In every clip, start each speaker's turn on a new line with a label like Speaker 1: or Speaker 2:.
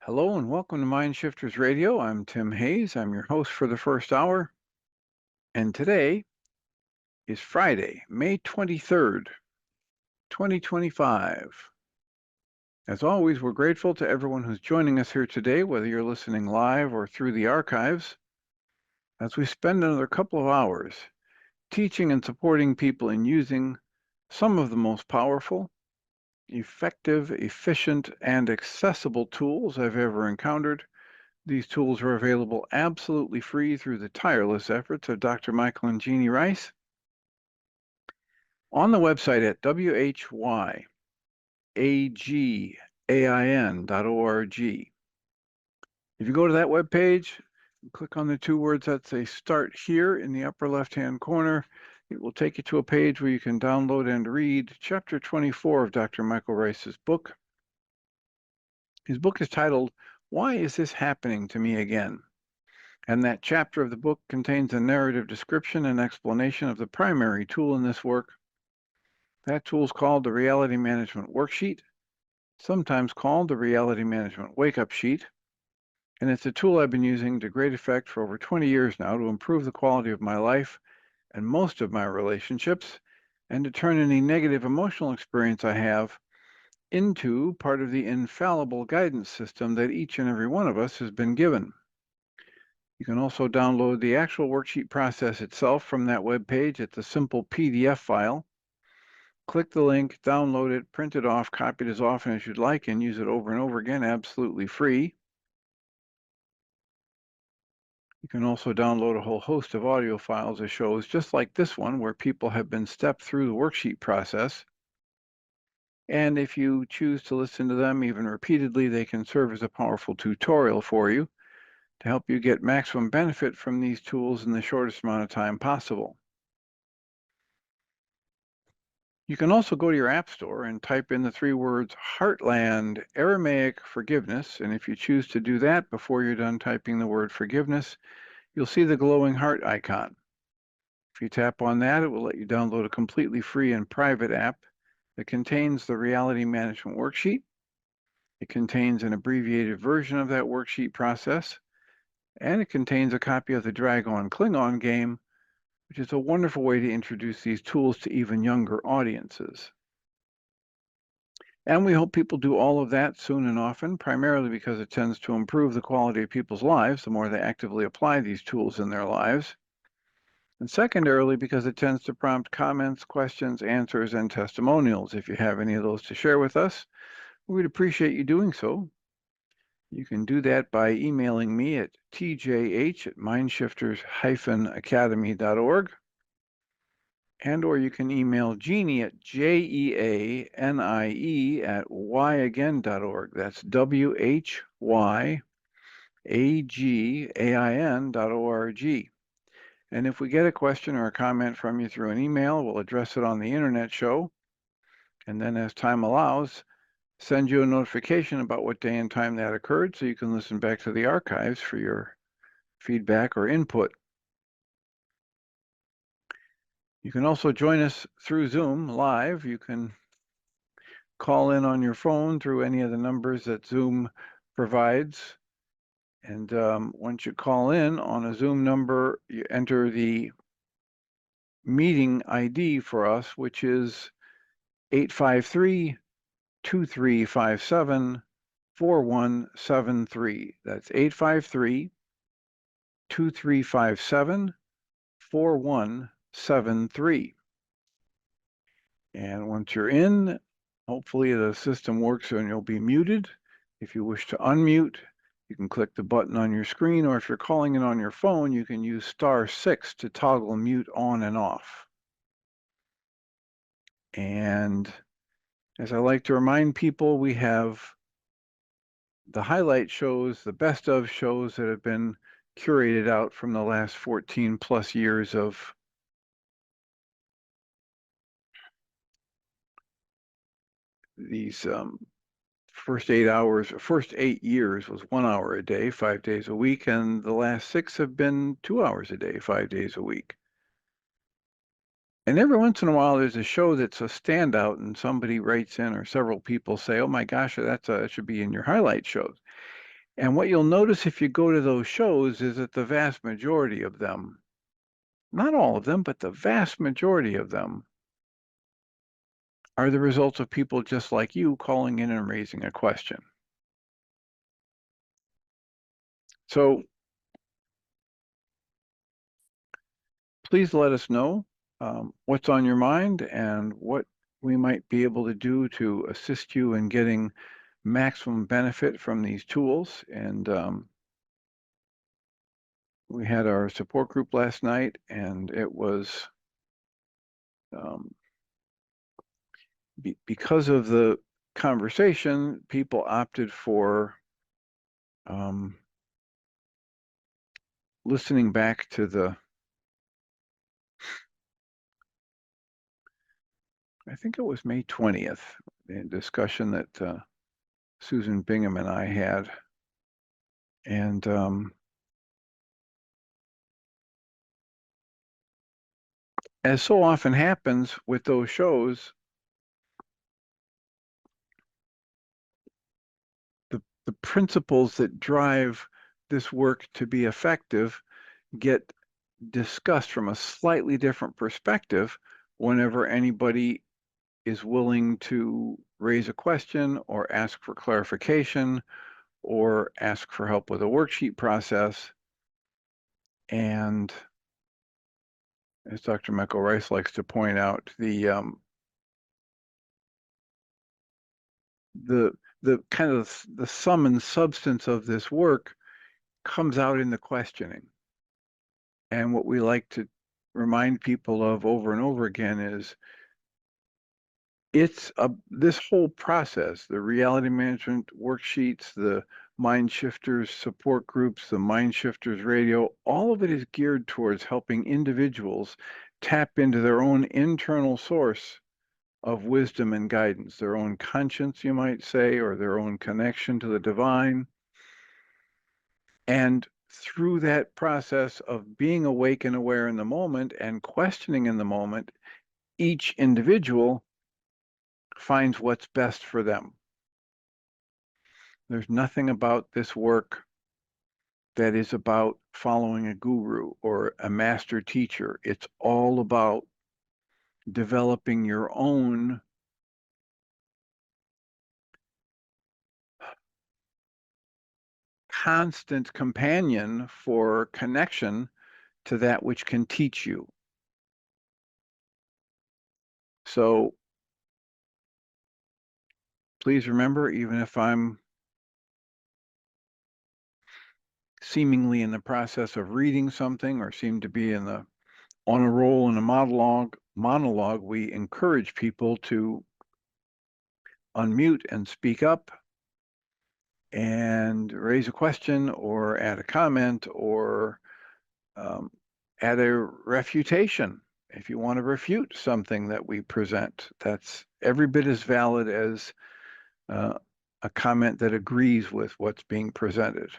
Speaker 1: Hello and welcome to Mind Shifters Radio. I'm Tim Hayes. I'm your host for the first hour. And today is Friday, May 23rd, 2025. As always, we're grateful to everyone who's joining us here today, whether you're listening live or through the archives, as we spend another couple of hours teaching and supporting people in using some of the most powerful, effective, efficient, and accessible tools I've ever encountered. These tools are available absolutely free through the tireless efforts of Dr. Michael and Jeannie Rice on the website at whyagain.org. If you go to that webpage, click on the two words that say Start Here in the upper left-hand corner, it will take you to a page where you can download and read Chapter 24 of Dr. Michael Rice's book. His book is titled, Why Is This Happening to Me Again? And that chapter of the book contains a narrative description and explanation of the primary tool in this work. That tool is called the Reality Management Worksheet, sometimes called the Reality Management Wake-Up Sheet. And it's a tool I've been using to great effect for over 20 years now to improve the quality of my life and most of my relationships, and to turn any negative emotional experience I have into part of the infallible guidance system that each and every one of us has been given. You can also download the actual worksheet process itself from that web page. It's a simple PDF file. Click the link, download it, print it off, copy it as often as you'd like, and use it over and over again, absolutely free. You can also download a whole host of audio files or shows just like this one, where people have been stepped through the worksheet process. And if you choose to listen to them even repeatedly, they can serve as a powerful tutorial for you to help you get maximum benefit from these tools in the shortest amount of time possible. You can also go to your app store and type in the three words Heartland Aramaic Forgiveness, and if you choose to do that before you're done typing the word forgiveness, you'll see the glowing heart icon. If you tap on that, it will let you download a completely free and private app that contains the Reality Management Worksheet. It contains an abbreviated version of that worksheet process, and it contains a copy of the Dragon Klingon game, which is a wonderful way to introduce these tools to even younger audiences. And we hope people do all of that soon and often, primarily because it tends to improve the quality of people's lives the more they actively apply these tools in their lives. And secondarily, because it tends to prompt comments, questions, answers, and testimonials. If you have any of those to share with us, we'd appreciate you doing so. You can do that by emailing me at tjh@mindshifters-academy.org, or you can email Jeannie at jeanie@whyagain.org. That's whyagain.org. And if we get a question or a comment from you through an email, we'll address it on the internet show. And then as time allows, send you a notification about what day and time that occurred so you can listen back to the archives for your feedback or input. You can also join us through Zoom live. You can call in on your phone through any of the numbers that Zoom provides. And once you call in on a Zoom number, you enter the meeting ID for us, which is 853-2357-4173. That's 853-2357-4173. And once you're in, hopefully the system works and you'll be muted. If you wish to unmute, you can click the button on your screen, or if you're calling in on your phone, you can use *6 to toggle mute on and off. And as I like to remind people, we have the highlight shows, the best of shows that have been curated out from the last 14 plus years of these first 8 years was 1 hour a day, 5 days a week, and the last 6 have been 2 hours a day, 5 days a week. And every once in a while, there's a show that's a standout, and somebody writes in, or several people say, "Oh my gosh, that should be in your highlight shows." And what you'll notice if you go to those shows is that the vast majority of them, not all of them, but the vast majority of them, are the results of people just like you calling in and raising a question. So please let us know what's on your mind and what we might be able to do to assist you in getting maximum benefit from these tools. And we had our support group last night, and it was because of the conversation, people opted for listening back to I think it was May 20th, the discussion that Susan Bingham and I had. And as so often happens with those shows, the principles that drive this work to be effective get discussed from a slightly different perspective whenever anybody is willing to raise a question or ask for clarification or ask for help with a worksheet process. And as Dr. Michael Rice likes to point out, the kind of the sum and substance of this work comes out in the questioning. And what we like to remind people of over and over again is this whole process, the reality management worksheets, the mind shifters support groups, the mind shifters radio, all of it is geared towards helping individuals tap into their own internal source of wisdom and guidance, their own conscience, you might say, or their own connection to the divine. And through that process of being awake and aware in the moment and questioning in the moment, each individual finds what's best for them. There's nothing about this work that is about following a guru or a master teacher. It's all about developing your own constant companion for connection to that which can teach you. So please remember, even if I'm seemingly in the process of reading something or seem to be on a roll in a monologue, we encourage people to unmute and speak up and raise a question or add a comment or add a refutation. If you want to refute something that we present, that's every bit as valid as a comment that agrees with what's being presented.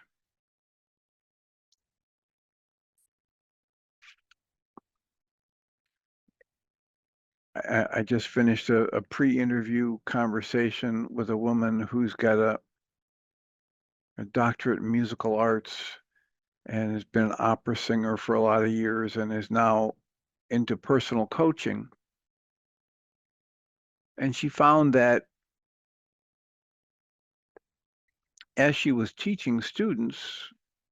Speaker 1: I just finished a pre-interview conversation with a woman who's got a doctorate in musical arts and has been an opera singer for a lot of years and is now into personal coaching. And she found that as she was teaching students,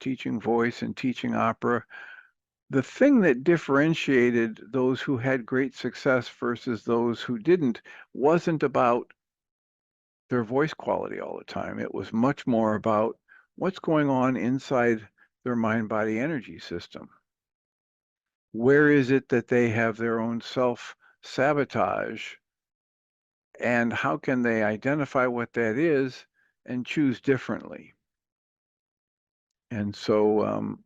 Speaker 1: teaching voice and teaching opera, the thing that differentiated those who had great success versus those who didn't wasn't about their voice quality all the time. It was much more about what's going on inside their mind-body energy system. Where is it that they have their own self-sabotage, and how can they identify what that is and choose differently? And so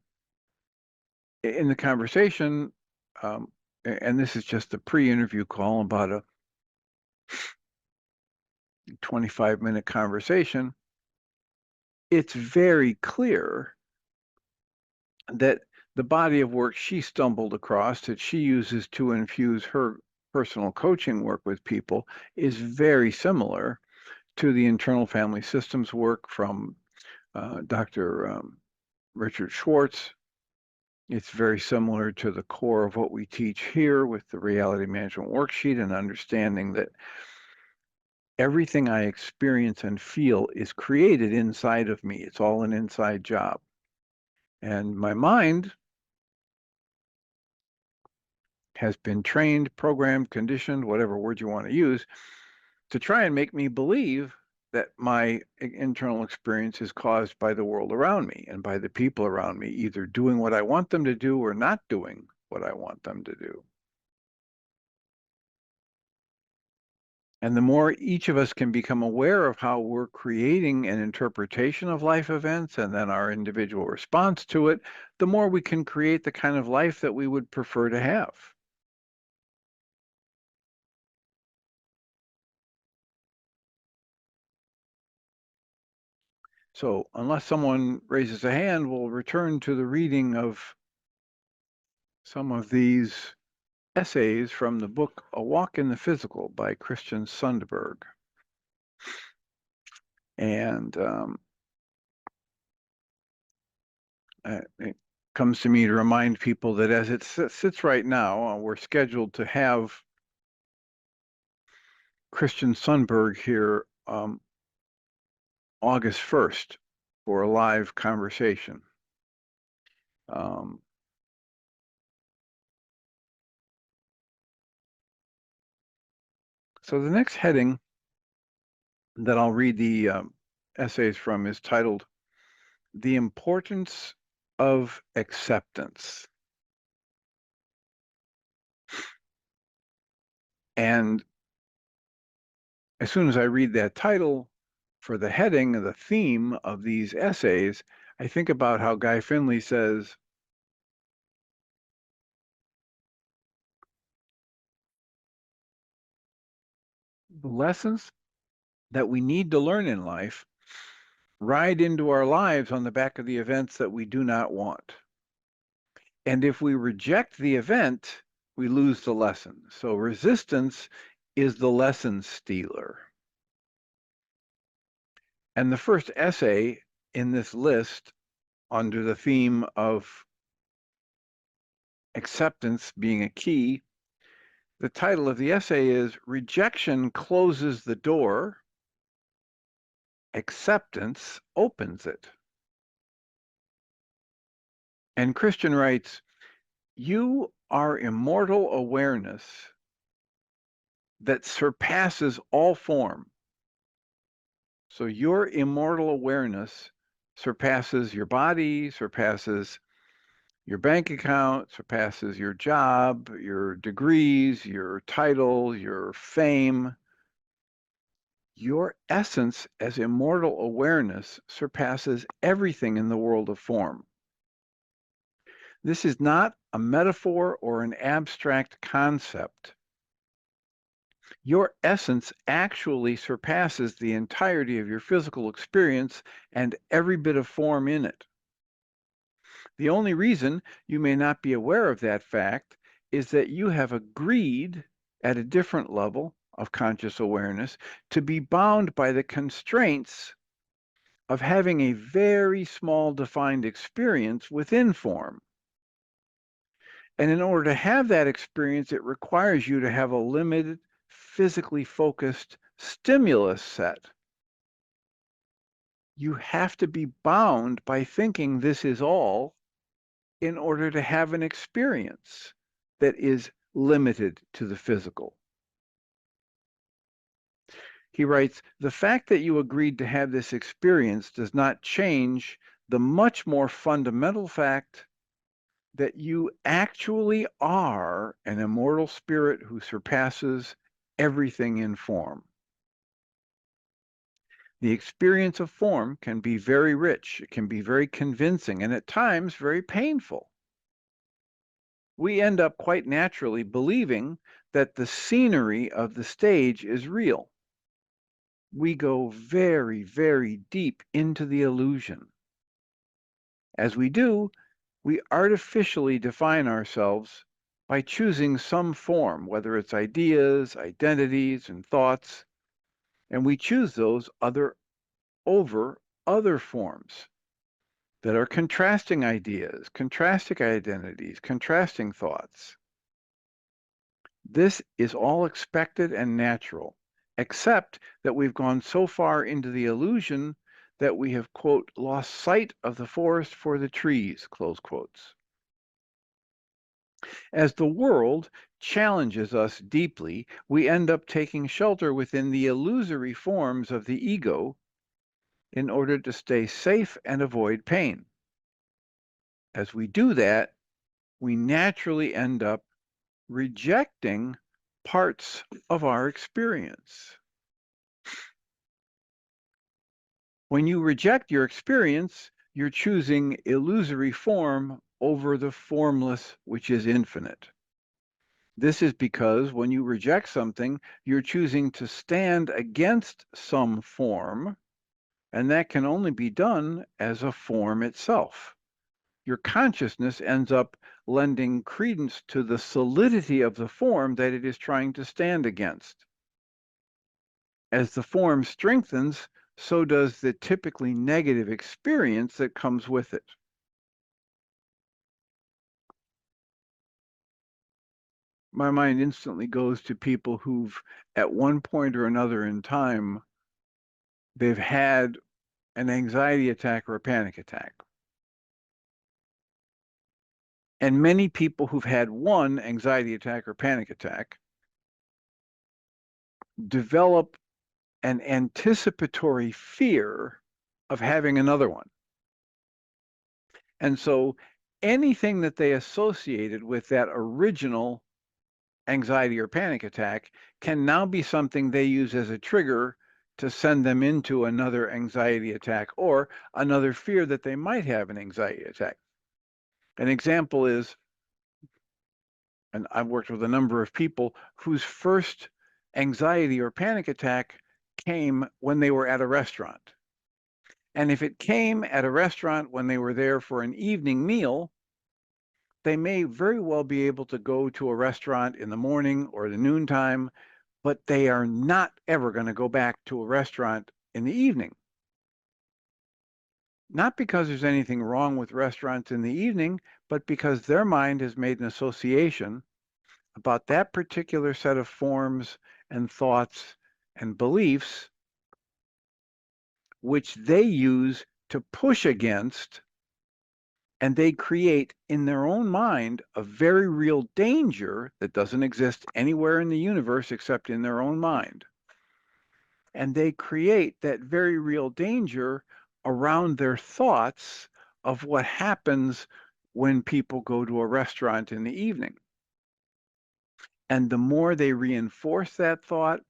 Speaker 1: in the conversation, and this is just a pre-interview call, about a 25-minute conversation, it's very clear that the body of work she stumbled across that she uses to infuse her personal coaching work with people is very similar to the internal family systems work from Dr. Richard Schwartz. It's very similar to the core of what we teach here with the reality management worksheet and understanding that everything I experience and feel is created inside of me. It's all an inside job. And my mind has been trained, programmed, conditioned, whatever word you want to use, to try and make me believe that my internal experience is caused by the world around me and by the people around me, either doing what I want them to do or not doing what I want them to do. And the more each of us can become aware of how we're creating an interpretation of life events and then our individual response to it, the more we can create the kind of life that we would prefer to have. So unless someone raises a hand, we'll return to the reading of some of these essays from the book A Walk in the Physical by Christian Sundberg. And it comes to me to remind people that as it sits right now, we're scheduled to have Christian Sundberg here August 1st for a live conversation. So the next heading that I'll read the essays from is titled The Importance of Acceptance. And as soon as I read that title for the heading, the theme of these essays, I think about how Guy Finley says, the lessons that we need to learn in life ride into our lives on the back of the events that we do not want. And if we reject the event, we lose the lesson. So resistance is the lesson stealer. And the first essay in this list, under the theme of acceptance being a key, the title of the essay is Rejection Closes the Door, Acceptance Opens It. And Christian writes, you are immortal awareness that surpasses all form. So your immortal awareness surpasses your body, surpasses your bank account, surpasses your job, your degrees, your title, your fame. Your essence as immortal awareness surpasses everything in the world of form. This is not a metaphor or an abstract concept. Your essence actually surpasses the entirety of your physical experience and every bit of form in it. The only reason you may not be aware of that fact is that you have agreed at a different level of conscious awareness to be bound by the constraints of having a very small defined experience within form. And in order to have that experience, it requires you to have a limited, physically focused stimulus set. You have to be bound by thinking this is all in order to have an experience that is limited to the physical. He writes, the fact that you agreed to have this experience does not change the much more fundamental fact that you actually are an immortal spirit who surpasses everything in form. The experience of form can be very rich, it can be very convincing, and at times very painful. We end up quite naturally believing that the scenery of the stage is real. We go very, very deep into the illusion. As we do, we artificially define ourselves by choosing some form, whether it's ideas, identities, and thoughts, and we choose those over other forms that are contrasting ideas, contrasting identities, contrasting thoughts. This is all expected and natural, except that we've gone so far into the illusion that we have, quote, lost sight of the forest for the trees, close quotes. As the world challenges us deeply, we end up taking shelter within the illusory forms of the ego in order to stay safe and avoid pain. As we do that, we naturally end up rejecting parts of our experience. When you reject your experience, you're choosing illusory form over the formless, which is infinite. This is because when you reject something, you're choosing to stand against some form, and that can only be done as a form itself. Your consciousness ends up lending credence to the solidity of the form that it is trying to stand against. As the form strengthens, so does the typically negative experience that comes with it. My mind instantly goes to people who've, at one point or another in time, they've had an anxiety attack or a panic attack. And many people who've had one anxiety attack or panic attack develop an anticipatory fear of having another one. And so anything that they associated with that original anxiety or panic attack can now be something they use as a trigger to send them into another anxiety attack or another fear that they might have an anxiety attack. An example is, and I've worked with a number of people whose first anxiety or panic attack came when they were at a restaurant. And if it came at a restaurant when they were there for an evening meal, they may very well be able to go to a restaurant in the morning or the noontime, but they are not ever going to go back to a restaurant in the evening. Not because there's anything wrong with restaurants in the evening, but because their mind has made an association about that particular set of forms and thoughts and beliefs, which they use to push against, and they create in their own mind a very real danger that doesn't exist anywhere in the universe except in their own mind. And they create that very real danger around their thoughts of what happens when people go to a restaurant in the evening. And the more they reinforce that thought,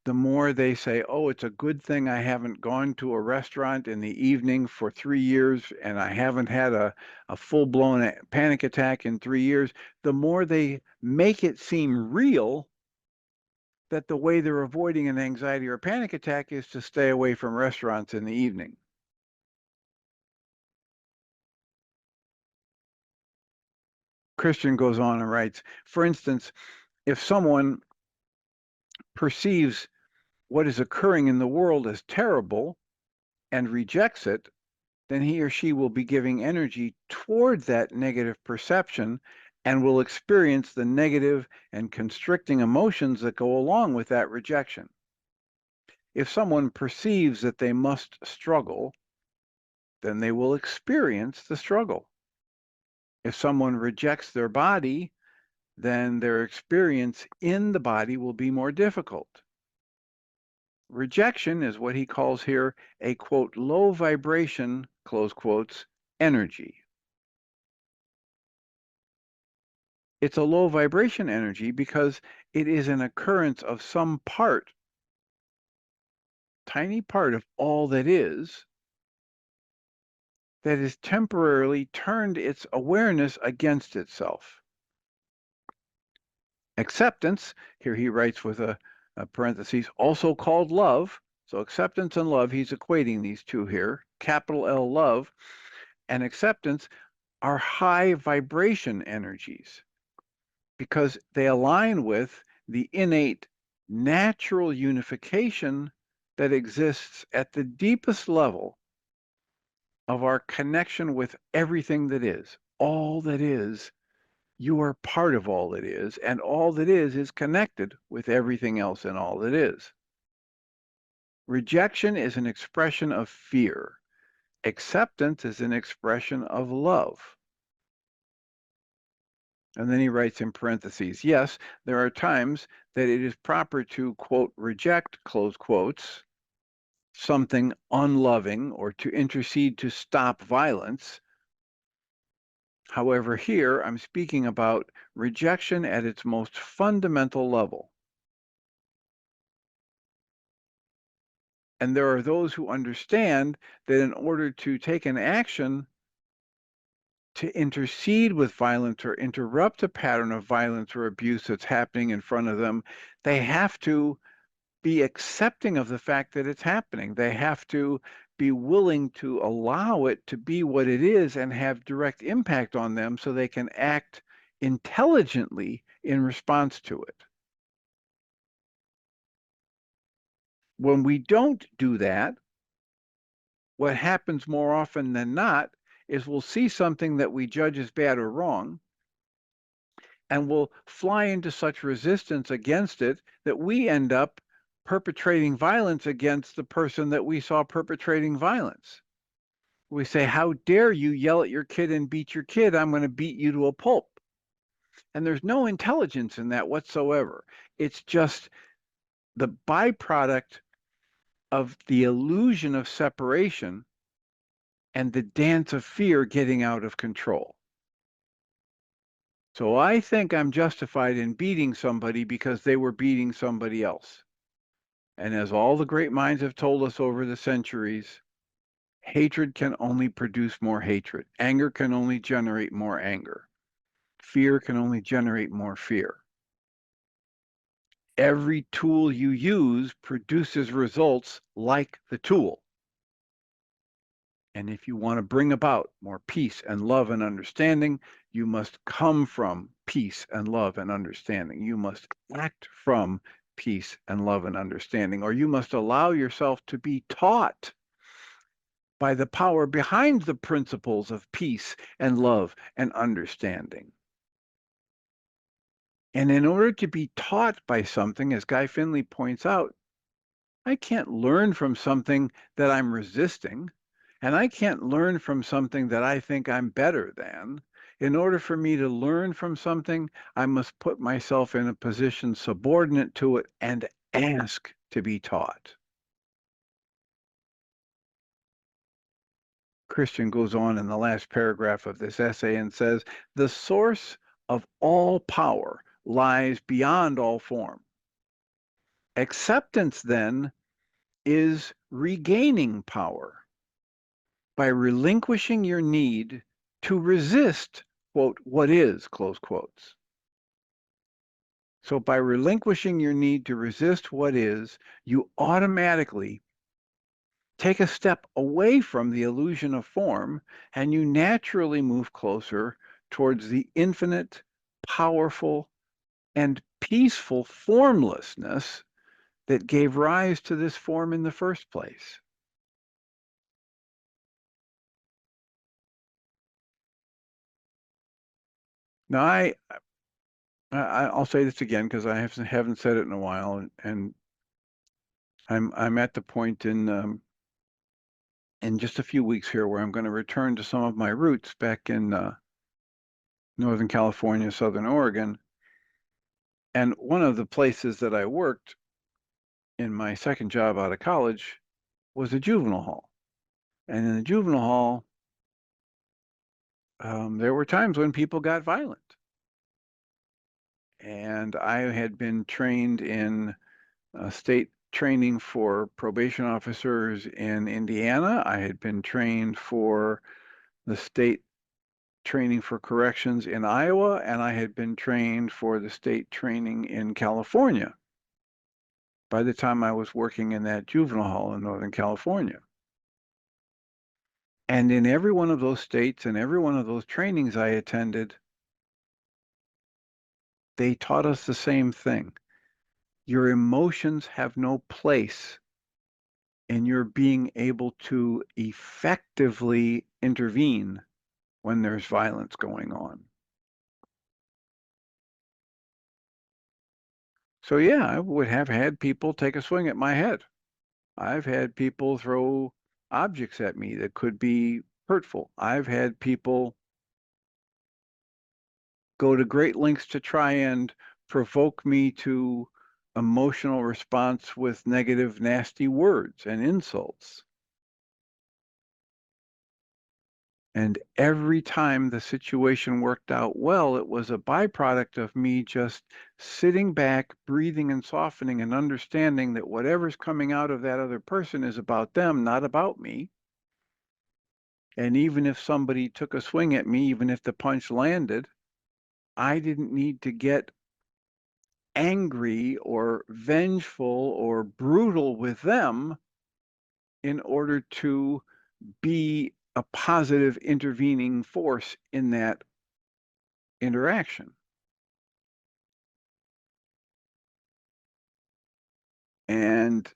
Speaker 1: the more they say, oh, it's a good thing I haven't gone to a restaurant in the evening for 3 years and I haven't had a full-blown panic attack in 3 years, the more they make it seem real that the way they're avoiding an anxiety or panic attack is to stay away from restaurants in the evening. Christian goes on and writes, for instance, if someone perceives what is occurring in the world as terrible and rejects it, then he or she will be giving energy toward that negative perception and will experience the negative and constricting emotions that go along with that rejection. If someone perceives that they must struggle, then they will experience the struggle. If someone rejects their body, then their experience in the body will be more difficult. Rejection is what he calls here a, quote, low vibration, close quotes, energy. It's a low vibration energy because it is an occurrence of some part, tiny part of all that is temporarily turned its awareness against itself. Acceptance, here he writes with a parentheses, also called love. So acceptance and love, he's equating these two here, capital L love, and acceptance are high vibration energies because they align with the innate natural unification that exists at the deepest level of our connection with everything that is. All that is, you are part of all that is, and all that is connected with everything else and all that is. Rejection is an expression of fear. Acceptance is an expression of love. And then he writes in parentheses, yes, there are times that it is proper to, quote, reject, close quotes, something unloving or to intercede to stop violence. However, here I'm speaking about rejection at its most fundamental level. And there are those who understand that in order to take an action to intercede with violence or interrupt a pattern of violence or abuse that's happening in front of them, they have to be accepting of the fact that it's happening. They have to be willing to allow it to be what it is and have direct impact on them so they can act intelligently in response to it. When we don't do that, what happens more often than not is we'll see something that we judge as bad or wrong, and we'll fly into such resistance against it that we end up perpetrating violence against the person that we saw perpetrating violence. We say, how dare you yell at your kid and beat your kid? I'm going to beat you to a pulp. And there's no intelligence in that whatsoever. It's just the byproduct of the illusion of separation and the dance of fear getting out of control. So I think I'm justified in beating somebody because they were beating somebody else. And as all the great minds have told us over the centuries, hatred can only produce more hatred. Anger can only generate more anger. Fear can only generate more fear. Every tool you use produces results like the tool. And if you want to bring about more peace and love and understanding, you must come from peace and love and understanding. You must act from peace and love and understanding, or you must allow yourself to be taught by the power behind the principles of peace and love and understanding. And in order to be taught by something, as Guy Finley points out, I can't learn from something that I'm resisting, and I can't learn from something that I think I'm better than. In order for me to learn from something, I must put myself in a position subordinate to it and ask to be taught. Christian goes on in the last paragraph of this essay and says, the source of all power lies beyond all form. Acceptance, then, is regaining power by relinquishing your need to resist, quote, what is, close quotes. So by relinquishing your need to resist what is, you automatically take a step away from the illusion of form, and you naturally move closer towards the infinite, powerful, and peaceful formlessness that gave rise to this form in the first place. Now, I'll say this again because I haven't said it in a while, and I'm at the point in just a few weeks here where I'm going to return to some of my roots back in Northern California, Southern Oregon. And one of the places that I worked in my second job out of college was a juvenile hall. And in the juvenile hall, there were times when people got violent. And I had been trained in state training for probation officers in Indiana. I had been trained for the state training for corrections in Iowa, and I had been trained for the state training in California by the time I was working in that juvenile hall in Northern California. And in every one of those states and every one of those trainings I attended, they taught us the same thing. Your emotions have no place and you're being able to effectively intervene when there's violence going on. So yeah, I would have had people take a swing at my head. I've had people throw objects at me that could be hurtful. I've had people go to great lengths to try and provoke me to emotional response with negative, nasty words and insults. And every time the situation worked out well, it was a byproduct of me just sitting back, breathing and softening and understanding that whatever's coming out of that other person is about them, not about me. And even if somebody took a swing at me, even if the punch landed, I didn't need to get angry or vengeful or brutal with them in order to be a positive intervening force in that interaction. And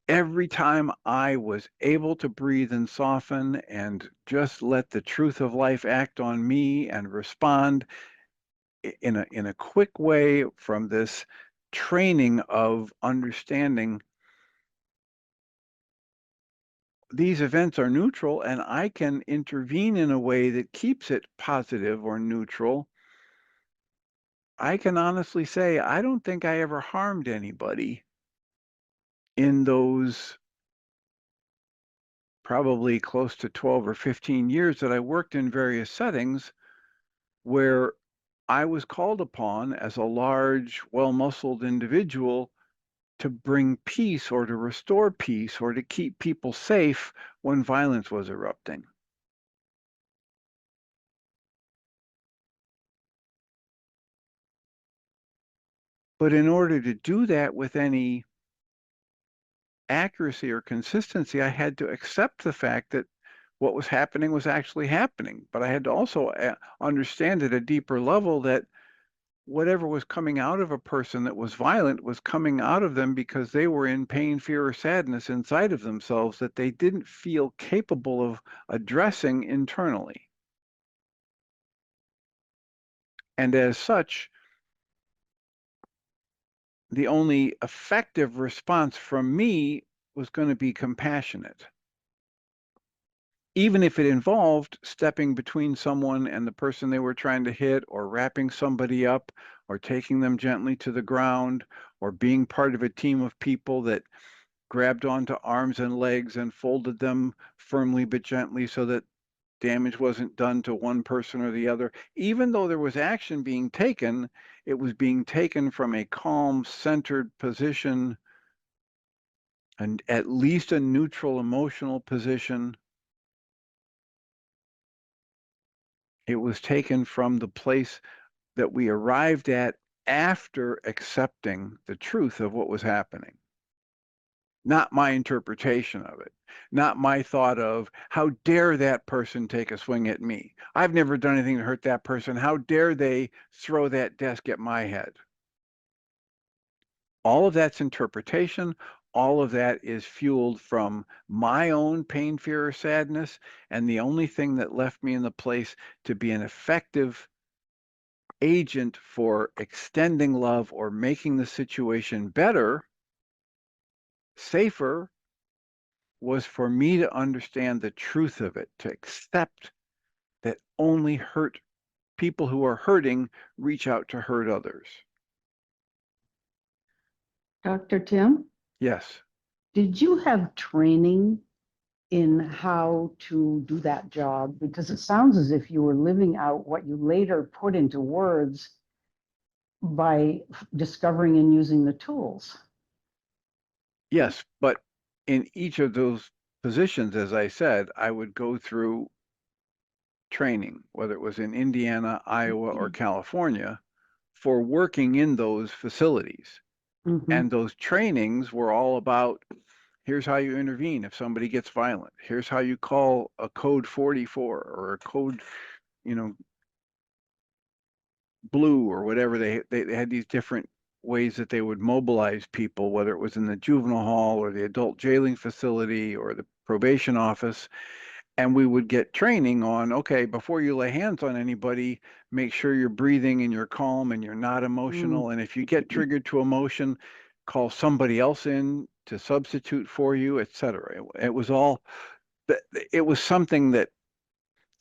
Speaker 1: every time I was able to breathe and soften and just let the truth of life act on me and respond in a quick way from this training of understanding these events are neutral and I can intervene in a way that keeps it positive or neutral, I can honestly say I don't think I ever harmed anybody in those probably close to 12 or 15 years that I worked in various settings where I was called upon as a large, well-muscled individual to bring peace or to restore peace or to keep people safe when violence was erupting. But in order to do that with any accuracy or consistency, I had to accept the fact that what was happening was actually happening. But I had to also understand at a deeper level that whatever was coming out of a person that was violent was coming out of them because they were in pain, fear, or sadness inside of themselves that they didn't feel capable of addressing internally. And as such, the only effective response from me was going to be compassionate, even if it involved stepping between someone and the person they were trying to hit, or wrapping somebody up, or taking them gently to the ground, or being part of a team of people that grabbed onto arms and legs and folded them firmly but gently so that damage wasn't done to one person or the other. Even though there was action being taken, it was being taken from a calm, centered position, and at least a neutral emotional position. It was taken from the place that we arrived at after accepting the truth of what was happening. Not my interpretation of it, not my thought of, how dare that person take a swing at me? I've never done anything to hurt that person. How dare they throw that desk at my head? All of that's interpretation. All of that is fueled from my own pain, fear, or sadness. And the only thing that left me in the place to be an effective agent for extending love or making the situation better, safer, was for me to understand the truth of it, to accept that only hurt people who are hurting reach out to hurt others.
Speaker 2: Dr. Tim,
Speaker 1: Yes.
Speaker 2: did you have training in how to do that job? Because it sounds as if you were living out what you later put into words by discovering and using the tools.
Speaker 1: Yes, but in each of those positions, as I said, I would go through training, whether it was in Indiana, Iowa, or California, for working in those facilities. And those trainings were all about, here's how you intervene if somebody gets violent. Here's how you call a code 44 or a code, blue or whatever. They had these different ways that they would mobilize people, whether it was in the juvenile hall or the adult jailing facility or the probation office. And we would get training on, okay, before you lay hands on anybody, make sure you're breathing and you're calm and you're not emotional. And if you get triggered to emotion, call somebody else in to substitute for you, etc. It was all, it was something that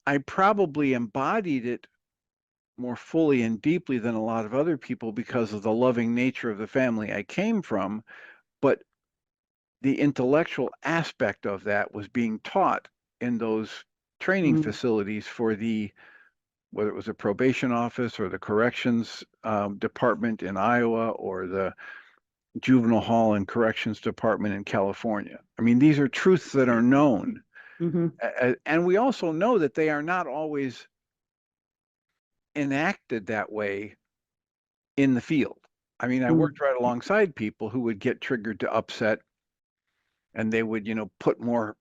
Speaker 1: I probably embodied it more fully and deeply than a lot of other people because of the loving nature of the family I came from. But the intellectual aspect of that was being taught in those training facilities for whether it was a probation office or the corrections department in Iowa or the juvenile hall and corrections department in California. I mean, these are truths that are known. And we also know that they are not always enacted that way in the field. I mean, I worked right alongside people who would get triggered to upset and they would, put more,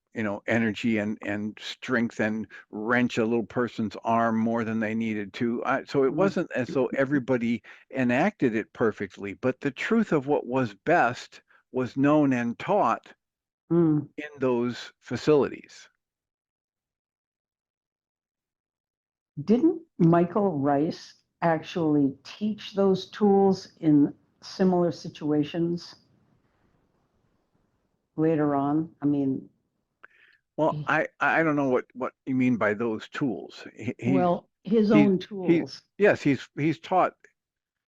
Speaker 1: energy and strength and wrench a little person's arm more than they needed to. So it wasn't as though everybody enacted it perfectly, but the truth of what was best was known and taught in those facilities.
Speaker 2: Didn't Michael Rice actually teach those tools in similar situations later on? I mean,
Speaker 1: well, I don't know what you mean by those tools.
Speaker 2: His own tools.
Speaker 1: Yes, he's taught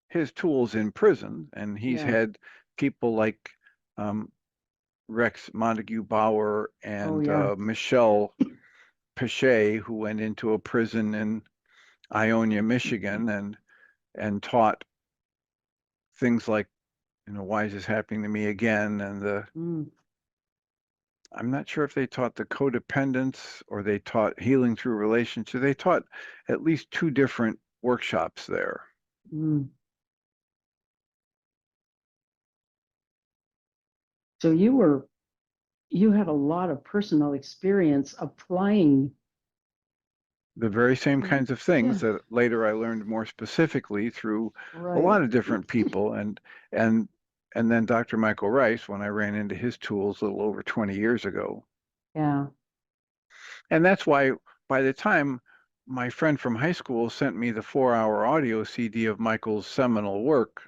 Speaker 1: his tools in prison, and he's had people like Rex Montague Bauer and Michelle Pichet, who went into a prison in Ionia, Michigan, and taught things like, why is this happening to me again? And I'm not sure if they taught the codependence or they taught healing through relationship. They taught at least 2 different workshops there.
Speaker 2: So you had a lot of personal experience applying
Speaker 1: the very same kinds of things that later I learned more specifically through a lot of different people. And then Dr. Michael Rice, when I ran into his tools a little over 20 years ago.
Speaker 2: Yeah.
Speaker 1: And that's why by the time my friend from high school sent me the 4-hour audio CD of Michael's seminal work,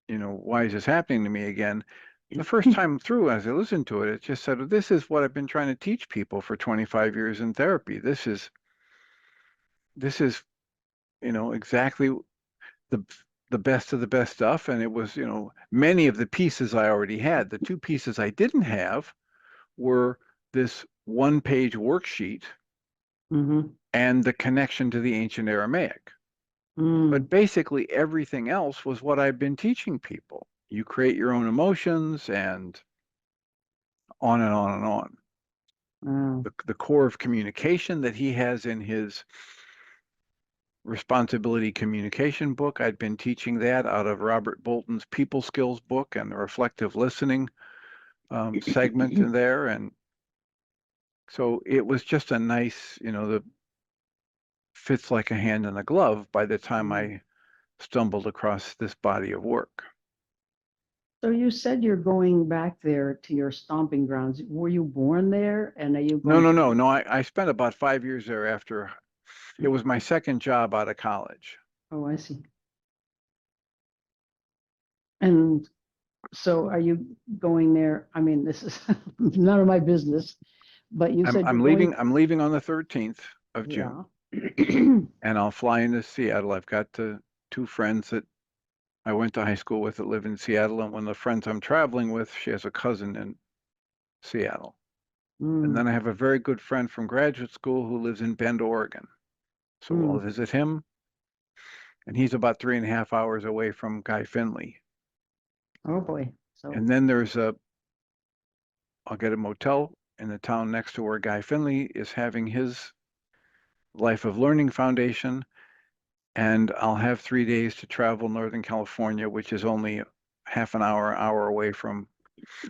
Speaker 1: why is this happening to me again? The first time through, as I listened to it, it just said, this is what I've been trying to teach people for 25 years in therapy. This is exactly the best of the best stuff. And it was, many of the pieces I already had. The 2 pieces I didn't have were this 1-page worksheet and the connection to the ancient Aramaic. But basically everything else was what I've been teaching people. You create your own emotions and on and on and on. The core of communication that he has in his responsibility communication book. I'd been teaching that out of Robert Bolton's people skills book and the reflective listening segment in there. And so it was just a nice, that fits like a hand in a glove by the time I stumbled across this body of work.
Speaker 2: So you said you're going back there to your stomping grounds. Were you born there? And are you
Speaker 1: going No. I spent about 5 years there after. It was my second job out of college.
Speaker 2: Oh, I see. And so are you going there? I mean, this is none of my business, but you said
Speaker 1: I'm leaving on the 13th of June. And I'll fly into Seattle. I've got 2 friends that I went to high school with that live in Seattle. And one of the friends I'm traveling with, she has a cousin in Seattle. And then I have a very good friend from graduate school who lives in Bend, Oregon. So I'll visit him. And he's about 3.5 hours away from Guy Finley.
Speaker 2: Oh boy. So
Speaker 1: and then I'll get a motel in the town next to where Guy Finley is having his Life of Learning Foundation. And I'll have 3 days to travel Northern California, which is only half an hour away from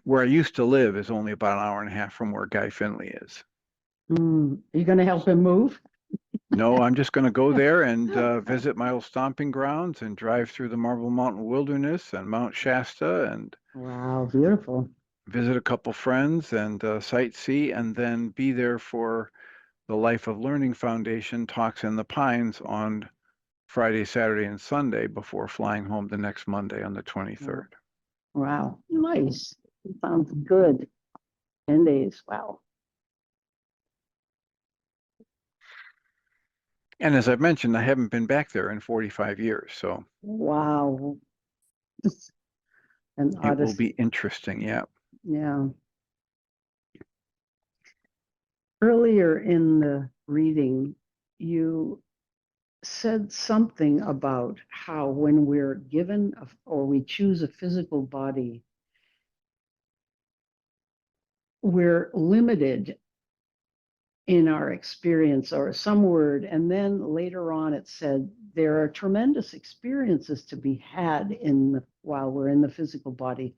Speaker 1: where I used to live, is only about an hour and a half from where Guy Finley is.
Speaker 2: Are you going to help him move?
Speaker 1: No, I'm just going to go there and visit my old stomping grounds and drive through the Marble Mountain Wilderness and Mount Shasta and
Speaker 2: Wow, beautiful.
Speaker 1: visit a couple friends and sightsee and then be there for the Life of Learning Foundation talks in the Pines on Friday, Saturday, and Sunday before flying home the next Monday on the 23rd.
Speaker 2: Wow, nice. Sounds good. 10 days. Wow.
Speaker 1: And as I've mentioned, I haven't been back there in 45 years, so
Speaker 2: Wow. An
Speaker 1: it will
Speaker 2: odyssey.
Speaker 1: be interesting. Yeah.
Speaker 2: Yeah. Earlier in the reading, you said something about how when we're given or we choose a physical body, we're limited in our experience or some word. And then later on, it said there are tremendous experiences to be had while we're in the physical body,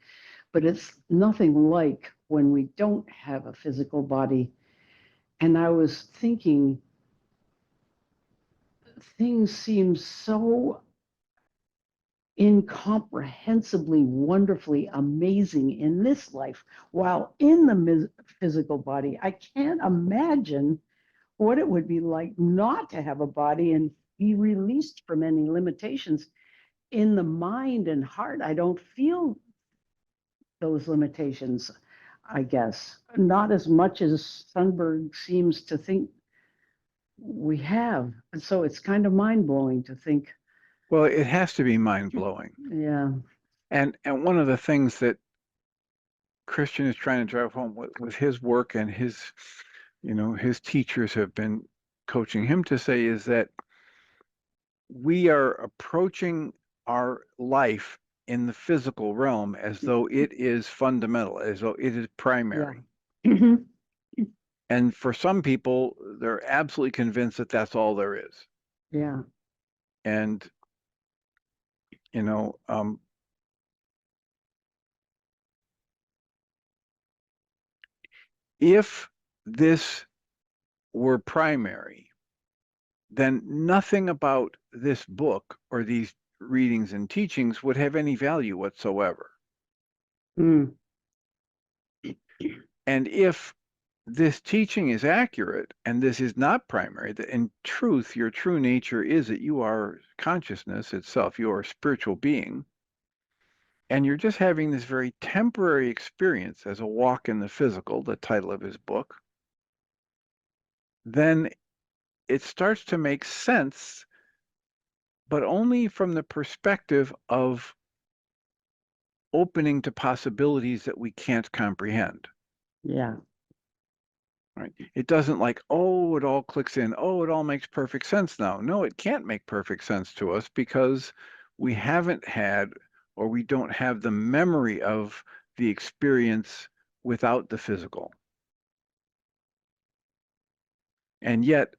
Speaker 2: but it's nothing like when we don't have a physical body. And I was thinking, things seem so incomprehensibly, wonderfully amazing in this life, while in the physical body. I can't imagine what it would be like not to have a body and be released from any limitations. In the mind and heart, I don't feel those limitations, I guess. Not as much as Sundberg seems to think we have. And so it's kind of mind blowing to think,
Speaker 1: Well, it has to be mind blowing.
Speaker 2: yeah.
Speaker 1: And one of the things that Christian is trying to drive home with his work and his teachers have been coaching him to say is that we are approaching our life in the physical realm as though it is fundamental, as though it is primary.
Speaker 2: Yeah.
Speaker 1: And for some people, they're absolutely convinced that that's all there is.
Speaker 2: Yeah.
Speaker 1: And, you know, if this were primary, then nothing about this book or these readings and teachings would have any value whatsoever.
Speaker 2: Mm.
Speaker 1: And if this teaching is accurate and this is not primary, that in truth, your true nature is that you are consciousness itself, you are a spiritual being, and you're just having this very temporary experience as a walk in the physical, the title of his book, then it starts to make sense, but only from the perspective of opening to possibilities that we can't comprehend.
Speaker 2: Yeah.
Speaker 1: Right? It doesn't like, oh, it all clicks in. Oh, it all makes perfect sense now. No, it can't make perfect sense to us because we haven't had or we don't have the memory of the experience without the physical. And yet,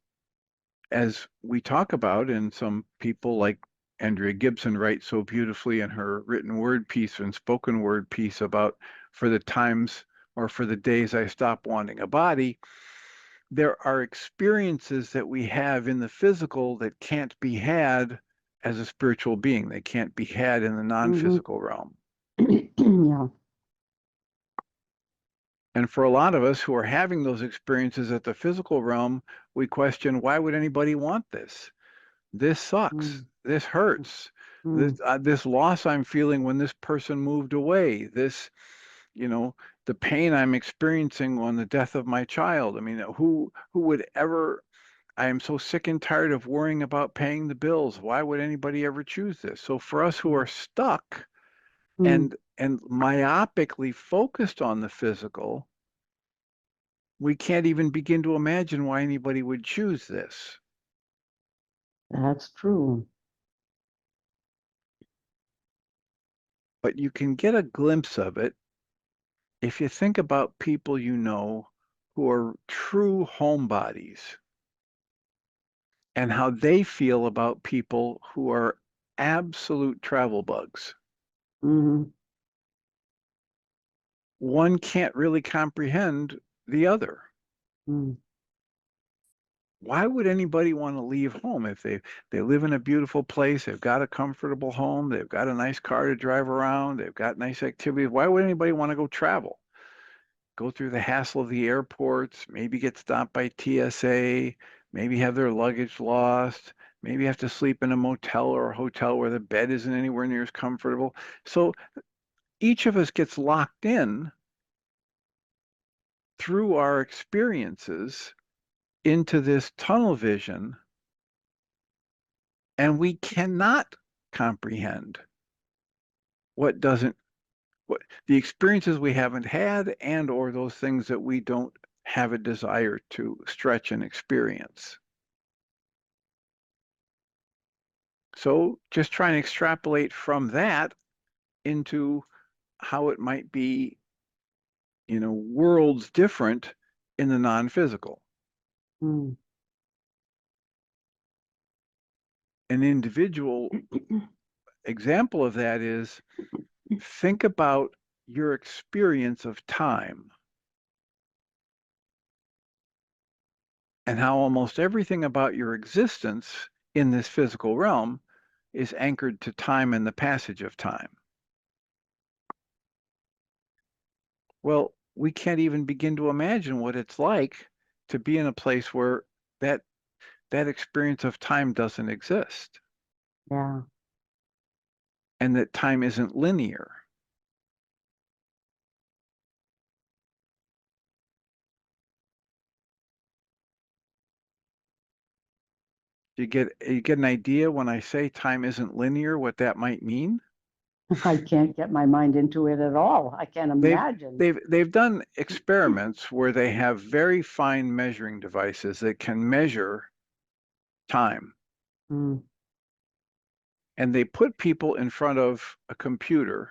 Speaker 1: as we talk about, and some people like Andrea Gibson writes so beautifully in her written word piece and spoken word piece about for the times or for the days I stop wanting a body, there are experiences that we have in the physical that can't be had as a spiritual being. They can't be had in the non-physical realm.
Speaker 2: Yeah.
Speaker 1: And for a lot of us who are having those experiences at the physical realm, we question, why would anybody want this? This sucks.
Speaker 2: Mm.
Speaker 1: This hurts.
Speaker 2: Mm.
Speaker 1: This loss I'm feeling when this person moved away. The pain I'm experiencing on the death of my child. I mean, who would ever? I am so sick and tired of worrying about paying the bills. Why would anybody ever choose this? So for us who are stuck
Speaker 2: Mm.
Speaker 1: and myopically focused on the physical, we can't even begin to imagine why anybody would choose this.
Speaker 2: That's true.
Speaker 1: But you can get a glimpse of it if you think about people you know who are true homebodies and how they feel about people who are absolute travel bugs.
Speaker 2: Hmm.
Speaker 1: One can't really comprehend the other.
Speaker 2: Mm.
Speaker 1: why would anybody want to leave home if they live in a beautiful place, they've got a comfortable home, they've got a nice car to drive around, they've got nice activities. Why would anybody want to go travel? Go through the hassle of the airports, maybe get stopped by TSA, maybe have their luggage lost, maybe have to sleep in a motel or a hotel where the bed isn't anywhere near as comfortable. So each of us gets locked in through our experiences into this tunnel vision, and we cannot comprehend what doesn't what the experiences we haven't had and or those things that we don't have a desire to stretch and experience. So just try and extrapolate from that into how it might be, worlds different in the non-physical.
Speaker 2: Mm.
Speaker 1: An individual example of that is, think about your experience of time and how almost everything about your existence in this physical realm is anchored to time and the passage of time. Well, we can't even begin to imagine what it's like to be in a place where that experience of time doesn't exist
Speaker 2: Yeah.
Speaker 1: and that time isn't linear. You get an idea when I say time isn't linear, what that might mean?
Speaker 2: I can't get my mind into it at all. I can't
Speaker 1: They've
Speaker 2: imagine.
Speaker 1: they've done experiments where they have very fine measuring devices that can measure time,
Speaker 2: Mm.
Speaker 1: and they put people in front of a computer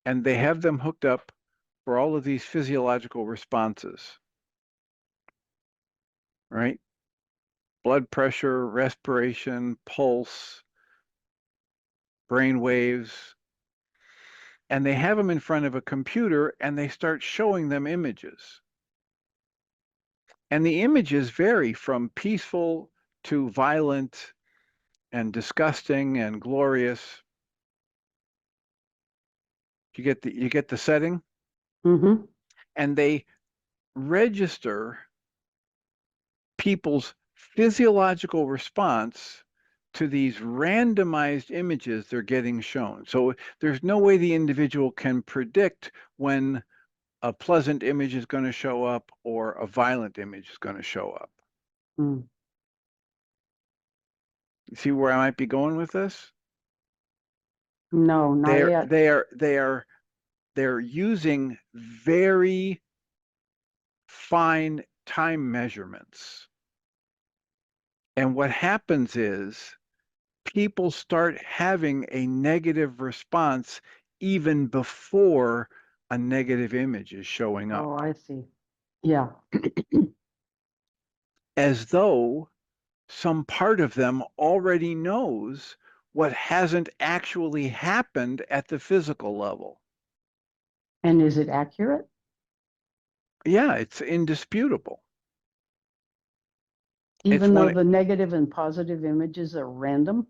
Speaker 1: and they have them hooked up for all of these physiological responses, right? Blood pressure, respiration, pulse, brain waves, and they have them in front of a computer and they start showing them images. And the images vary from peaceful to violent and disgusting and glorious. You get the setting,
Speaker 2: Mm-hmm.
Speaker 1: and they register people's physiological response to these randomized images they're getting shown. So there's no way the individual can predict when a pleasant image is going to show up or a violent image is going to show up.
Speaker 2: Mm.
Speaker 1: You see where I might be going with this?
Speaker 2: No, not
Speaker 1: They're
Speaker 2: yet.
Speaker 1: they are they are they're using very fine time measurements. And what happens is people start having a negative response even before a negative image is showing
Speaker 2: Oh,
Speaker 1: up,
Speaker 2: I see. Yeah.
Speaker 1: as though some part of them already knows what hasn't actually happened at the physical level.
Speaker 2: And is it accurate?
Speaker 1: Yeah, it's indisputable. It's
Speaker 2: Even though
Speaker 1: one,
Speaker 2: the negative and positive images are random,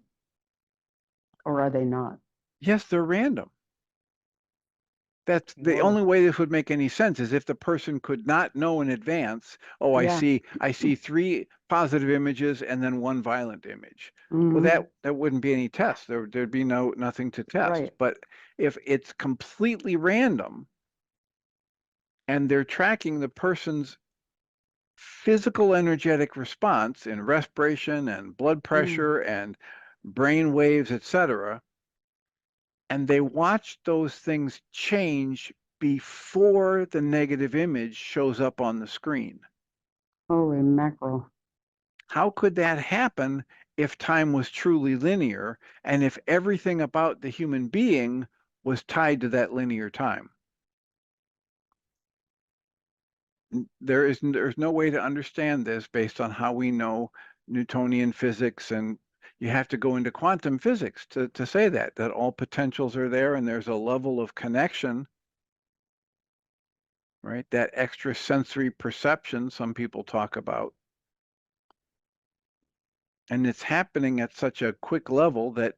Speaker 2: or are they not?
Speaker 1: yes, they're random. That's the
Speaker 2: Whoa.
Speaker 1: only way this would make any sense is if the person could not know in advance, oh, I
Speaker 2: Yeah.
Speaker 1: see, I see three positive images and then one violent image. Well,
Speaker 2: Mm-hmm.
Speaker 1: that wouldn't be any test. There'd be nothing to test.
Speaker 2: Right.
Speaker 1: But if it's completely random and they're tracking the person's physical energetic response in respiration and blood
Speaker 2: Mm.
Speaker 1: pressure and brain waves, etc., and they watch those things change before the negative image shows up on the screen.
Speaker 2: Holy mackerel.
Speaker 1: How could that happen if time was truly linear and if everything about the human being was tied to that linear time? There's no way to understand this based on how we know Newtonian physics, and you have to go into quantum physics to say that all potentials are there and there's a level of connection, right? That extra sensory perception some people talk about. And it's happening at such a quick level that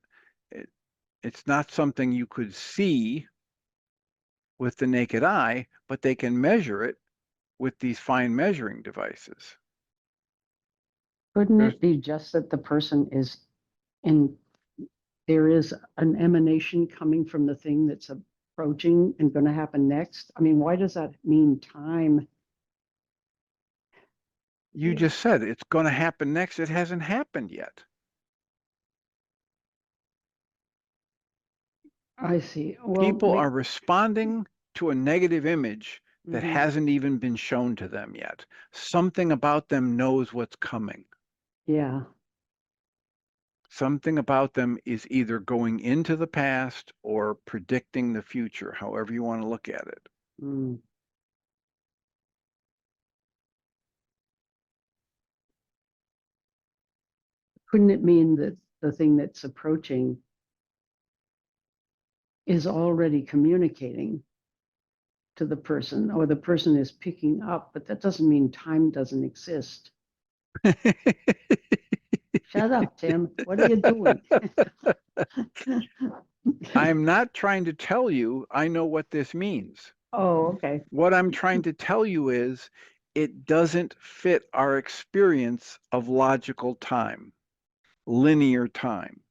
Speaker 1: it's not something you could see with the naked eye, but they can measure it with these fine measuring devices.
Speaker 2: Couldn't
Speaker 1: There's,
Speaker 2: it be just that the person is in, there is an emanation coming from the thing that's approaching and going to happen next? I mean, why does that mean time?
Speaker 1: you just said it's going to happen next. It hasn't happened yet.
Speaker 2: I see. Well,
Speaker 1: People are responding to a negative image that
Speaker 2: mhm,
Speaker 1: hasn't even been shown to them yet. Something about them knows what's coming.
Speaker 2: yeah.
Speaker 1: Something about them is either going into the past or predicting the future, however you want to look at it.
Speaker 2: Mm. Couldn't it mean that the thing that's approaching is already communicating to the person, or the person is picking up, but that doesn't mean time doesn't exist? Shut up, Tim. What are you doing?
Speaker 1: I'm not trying to tell you I know what this means.
Speaker 2: Oh, okay.
Speaker 1: What I'm trying to tell you is it doesn't fit our experience of logical time, linear time.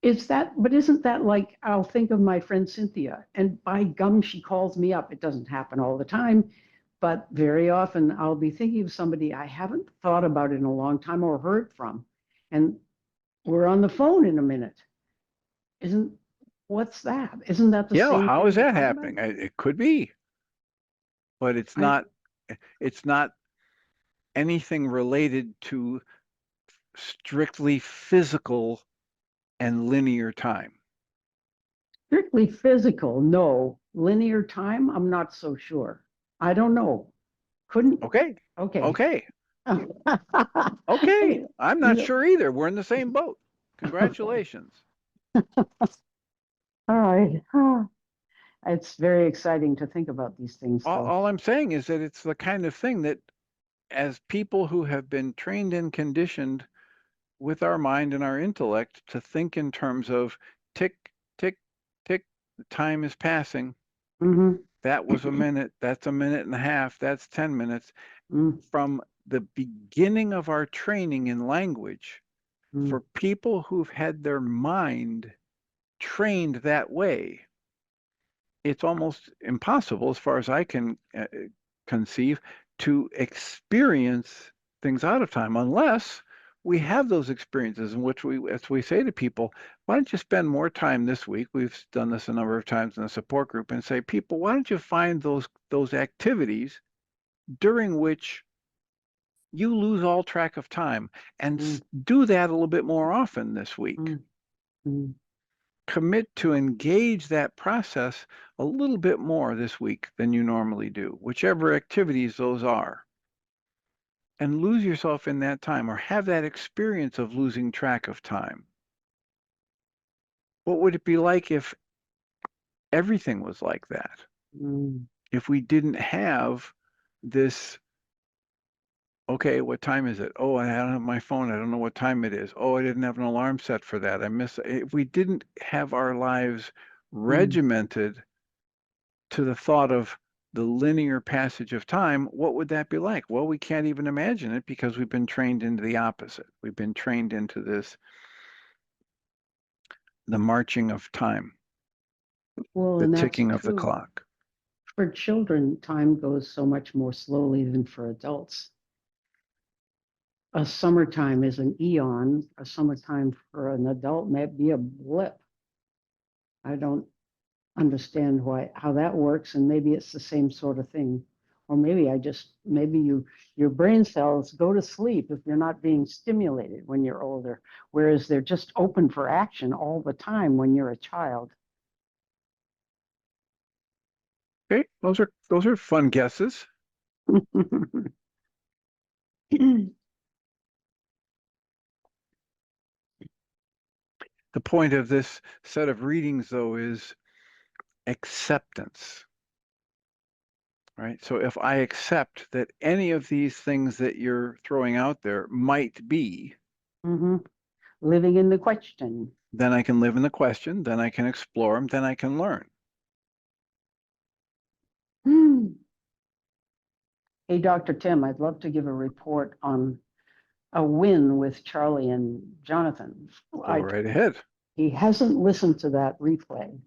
Speaker 2: Is that, but isn't that like, I'll think of my friend Cynthia, and by gum, she calls me up. It doesn't happen all the time, but very often I'll be thinking of somebody I haven't thought about in a long time or heard from. And we're on the phone in a minute. Isn't, what's that? Isn't that the
Speaker 1: Yeah,
Speaker 2: same
Speaker 1: how
Speaker 2: thing
Speaker 1: is
Speaker 2: you're
Speaker 1: that
Speaker 2: talking about?
Speaker 1: happening? It could be, but
Speaker 2: I,
Speaker 1: it's not anything related to strictly physical and linear time.
Speaker 2: strictly physical, no. Linear time, I'm not so sure. I don't know. Couldn't,
Speaker 1: Okay.
Speaker 2: okay.
Speaker 1: Okay.
Speaker 2: You
Speaker 1: Okay. I'm not
Speaker 2: know,
Speaker 1: sure either. We're in the same boat. Congratulations.
Speaker 2: all right. It's very exciting to think about these things, though.
Speaker 1: All I'm saying is that it's the kind of thing that, as people who have been trained and conditioned with our mind and our intellect to think in terms of tick, tick, tick, the time is passing.
Speaker 2: Hmm.
Speaker 1: That was a minute. That's a minute and a half. That's 10 minutes. From the beginning of our training in language, for people who've had their mind trained that way, it's almost impossible, as far as I can conceive, to experience things out of time unless we have those experiences in which as we say to people, why don't you spend more time this week? We've done this a number of times in the support group and say, people, why don't you find those activities during which you lose all track of time and do that a little bit more often this week. Commit to engage that process a little bit more this week than you normally do, whichever activities those are, and lose yourself in that time or have that experience of losing track of time. What would it be like if everything was like that? If we didn't have this, okay, what time is it? Oh, I don't have my phone. I don't know what time it is. Oh, I didn't have an alarm set for that. I missed it. If we didn't have our lives regimented to the thought of the linear passage of time, what would that be like? Well, we can't even imagine it because we've been trained into the opposite. We've been trained into this, the marching of time,
Speaker 2: Well,
Speaker 1: the
Speaker 2: and that's
Speaker 1: ticking of the
Speaker 2: true.
Speaker 1: clock.
Speaker 2: For children, time goes so much more slowly than for adults. A summertime is an eon. A summertime for an adult may be a blip. I don't understand how that works, and maybe it's the same sort of thing. Or maybe your brain cells go to sleep if you're not being stimulated when you're older, whereas they're just open for action all the time when you're a child.
Speaker 1: Okay, those are fun guesses. The point of this set of readings, though, is acceptance. Right? So if I accept that any of these things that you're throwing out there might be,
Speaker 2: Living in the question.
Speaker 1: Then I can live in the question, then I can explore them, then I can learn.
Speaker 2: Hey, Dr. Tim, I'd love to give a report on a win with Charlie and Jonathan.
Speaker 1: Go right ahead.
Speaker 2: He hasn't listened to that replay,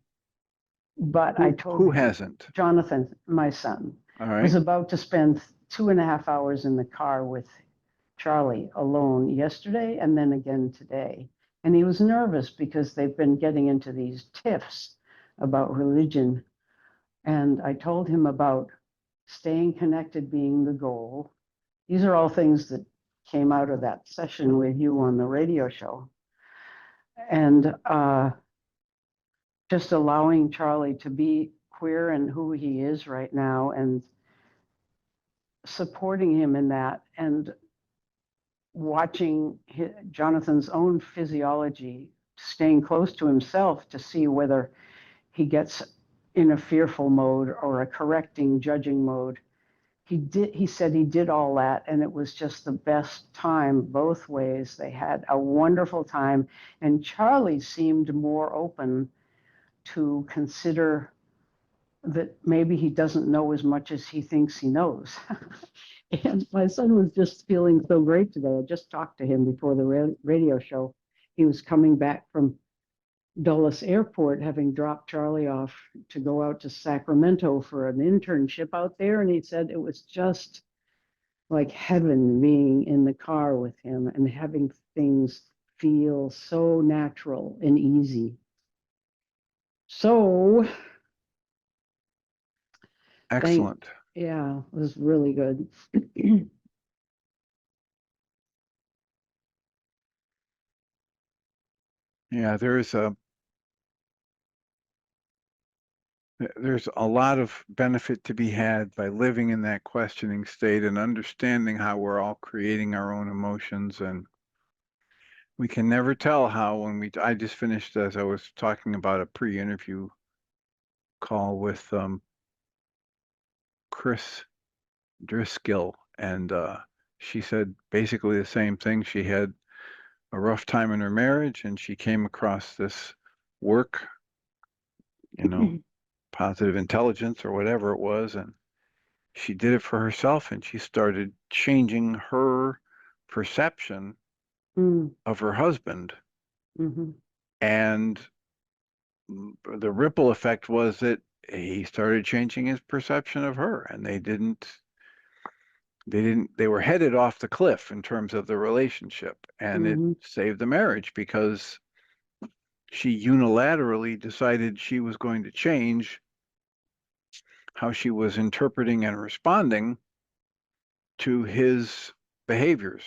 Speaker 2: but I told
Speaker 1: Who
Speaker 2: him,
Speaker 1: hasn't?
Speaker 2: Jonathan, my son,
Speaker 1: All
Speaker 2: was
Speaker 1: right.
Speaker 2: about to spend 2.5 hours in the car with Charlie alone yesterday and then again today. And he was nervous because they've been getting into these tiffs about religion. And I told him about staying connected being the goal. These are all things that came out of that session with you on the radio show. And just allowing Charlie to be queer and who he is right now and supporting him in that and watching Jonathan's own physiology, staying close to himself to see whether he gets in a fearful mode or a correcting, judging mode. He said he did all that, and it was just the best time both ways. They had a wonderful time, and Charlie seemed more open to consider that maybe he doesn't know as much as he thinks he knows. And my son was just feeling so great today. I just talked to him before the radio show. He was coming back from Dulles Airport, having dropped Charlie off to go out to Sacramento for an internship out there. And he said it was just like heaven being in the car with him and having things feel so natural and easy. So,
Speaker 1: Excellent.
Speaker 2: Yeah, it was really good.
Speaker 1: Yeah, there's a lot of benefit to be had by living in that questioning state and understanding how we're all creating our own emotions. And we can never tell how I just finished, as I was talking about, a pre-interview call with Chris Driscoll, and she said basically the same thing. She had a rough time in her marriage, and she came across this work, positive intelligence or whatever it was, and she did it for herself, and she started changing her perception of her husband. And the ripple effect was that he started changing his perception of her, and they were headed off the cliff in terms of the relationship, and it saved the marriage because she unilaterally decided she was going to change how she was interpreting and responding to his behaviors.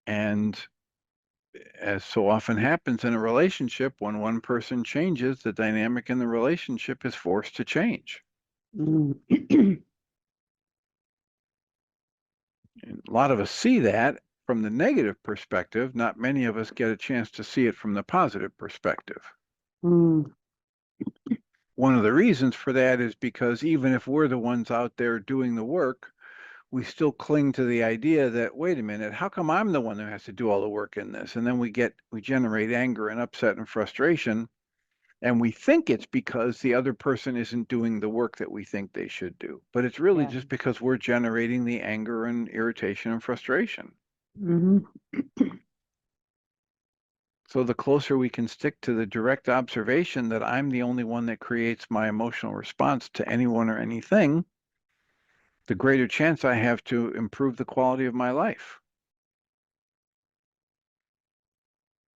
Speaker 1: And as so often happens in a relationship, when one person changes, the dynamic in the relationship is forced to change. And a lot of us see that from the negative perspective. Not many of us get a chance to see it from the positive perspective. One of the reasons for that is because even if we're the ones out there doing the work, we still cling to the idea that, wait a minute, how come I'm the one who has to do all the work in this? And then we generate anger and upset and frustration. And we think it's because the other person isn't doing the work that we think they should do. But it's really just because we're generating the anger and irritation and frustration. So the closer we can stick to the direct observation that I'm the only one that creates my emotional response to anyone or anything, the greater chance I have to improve the quality of my life.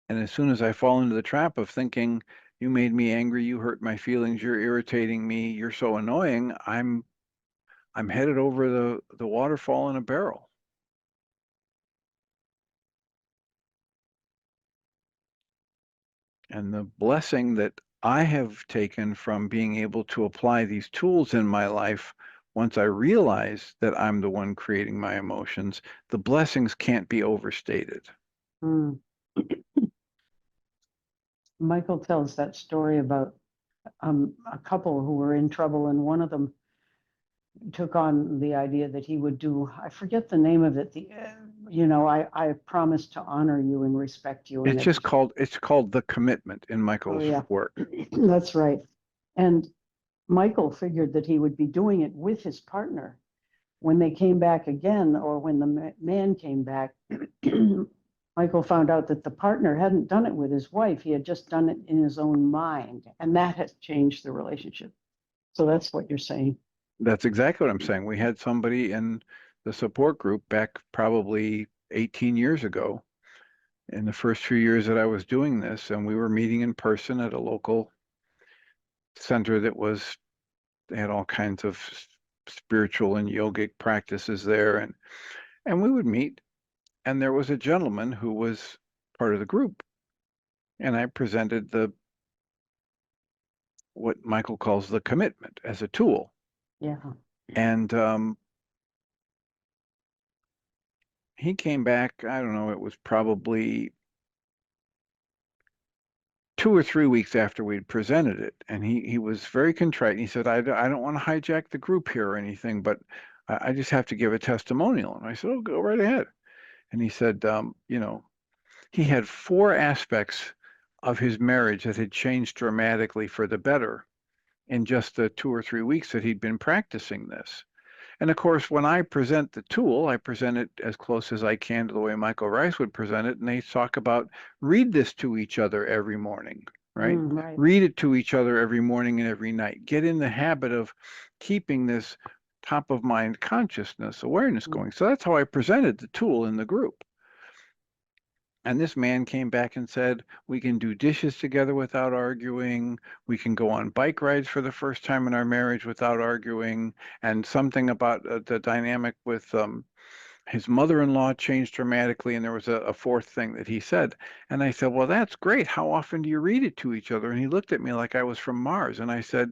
Speaker 1: And as soon as I fall into the trap of thinking, you made me angry, you hurt my feelings, you're irritating me, you're so annoying, I'm headed over the waterfall in a barrel. And the blessing that I have taken from being able to apply these tools in my life, once I realize that I'm the one creating my emotions, the blessings can't be overstated.
Speaker 2: Michael tells that story about a couple who were in trouble, and one of them took on the idea that he would do, I forget the name of it, I promise to honor you and respect you. And
Speaker 1: It's called The Commitment in
Speaker 2: oh
Speaker 1: Michael's
Speaker 2: yeah,
Speaker 1: work.
Speaker 2: that's right. And Michael figured that he would be doing it with his partner. When they came back again, or when the man came back, Michael found out that the partner hadn't done it with his wife. He had just done it in his own mind. And that has changed the relationship. So that's what you're saying.
Speaker 1: That's exactly what I'm saying. We had somebody in the support group back probably 18 years ago, in the first few years that I was doing this, and we were meeting in person at a local center they had all kinds of spiritual and yogic practices there, and we would meet, and there was a gentleman who was part of the group, and I presented what Michael calls the commitment as a tool.
Speaker 2: Yeah.
Speaker 1: And he came back, I don't know, it was probably 2 or 3 weeks after we'd presented it. And he was very contrite. And he said, I don't want to hijack the group here or anything, but I just have to give a testimonial. And I said, oh, go right ahead. And he said, he had 4 aspects of his marriage that had changed dramatically for the better in just the 2 or 3 weeks that he'd been practicing this. And of course, when I present the tool, I present it as close as I can to the way Michael Rice would present it. And they talk about read this to each other every morning, right?
Speaker 2: Right.
Speaker 1: Read it to each other every morning and every night. Get in the habit of keeping this top of mind consciousness awareness going. So that's how I presented the tool in the group. And this man came back and said, we can do dishes together without arguing. We can go on bike rides for the first time in our marriage without arguing. And something about the dynamic with his mother-in-law changed dramatically. And there was a 4th thing that he said. And I said, well, that's great. How often do you read it to each other? And he looked at me like I was from Mars. And I said,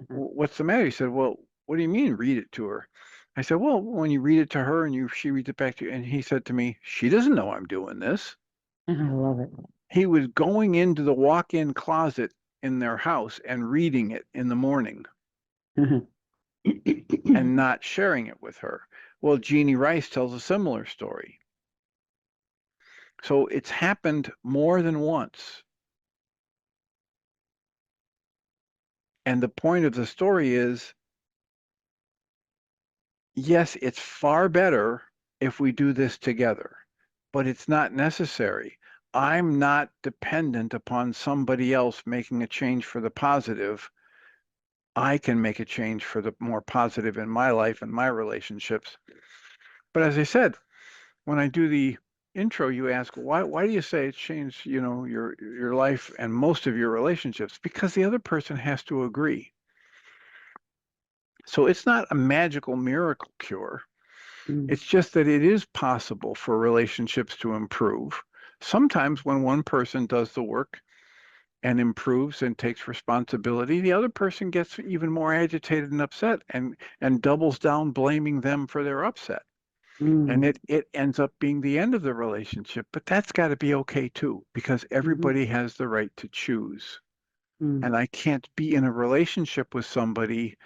Speaker 1: what's the matter? He said, well, what do you mean read it to her? I said, well, when you read it to her and she reads it back to you. And he said to me, she doesn't know I'm doing this.
Speaker 2: I love it.
Speaker 1: He was going into the walk-in closet in their house and reading it in the morning and not sharing it with her. Well, Jeannie Rice tells a similar story. So it's happened more than once. And the point of the story is, yes, it's far better if we do this together, but it's not necessary. I'm not dependent upon somebody else making a change for the positive. I can make a change for the more positive in my life and my relationships. But as I said, when I do the intro, you ask, why do you say it's changed, your life and most of your relationships? Because the other person has to agree. So it's not a magical miracle cure. It's just that it is possible for relationships to improve. Sometimes when one person does the work and improves and takes responsibility, the other person gets even more agitated and upset and doubles down blaming them for their upset. And it ends up being the end of the relationship. But that's got to be okay too, because everybody has the right to choose. And I can't be in a relationship with somebody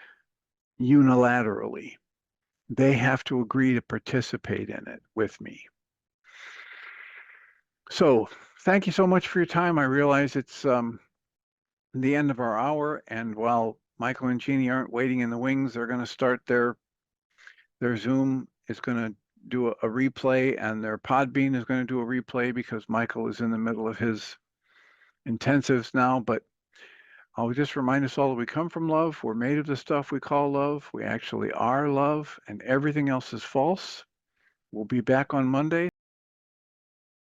Speaker 1: unilaterally. They have to agree to participate in it with me. So thank you so much for your time. I realize it's the end of our hour, and while Michael and Jeannie aren't waiting in the wings, they're going to start their Zoom is going to do a replay, and their Podbean is going to do a replay because Michael is in the middle of his intensives now. But I'll just remind us all that we come from love. We're made of the stuff we call love. We actually are love, and everything else is false. We'll be back on Monday.